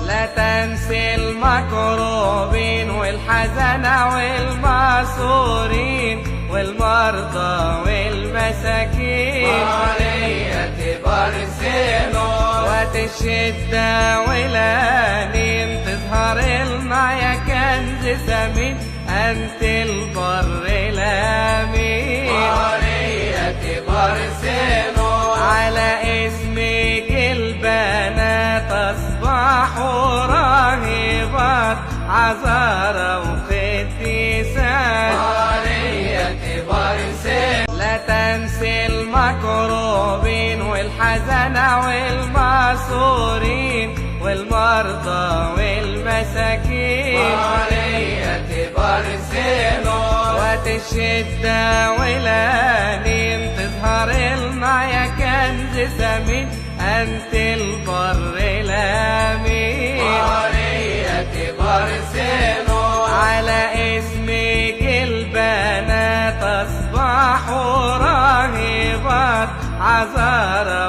لا تنسي المكروبين والحزن والماسورين والمرضى والمساكين. مارية برسلون وقت الشدة والأنين تظهر لنا يا كنز ثمين، أنت البر الأمين. مارية برسلون على اسمك البنات أصبحوا راهبات عذارى وقديسات. مارية برسلون لا تنسي المكروبين والحزن والماسورين والمرضى والمساكين. مارية برسلون وقت الشدة والأنين تظهر لنا يا كنز ثمين، أنت البر الأمين. مارية برسلون على اسمك البنات أصبحوا راهبات عذارى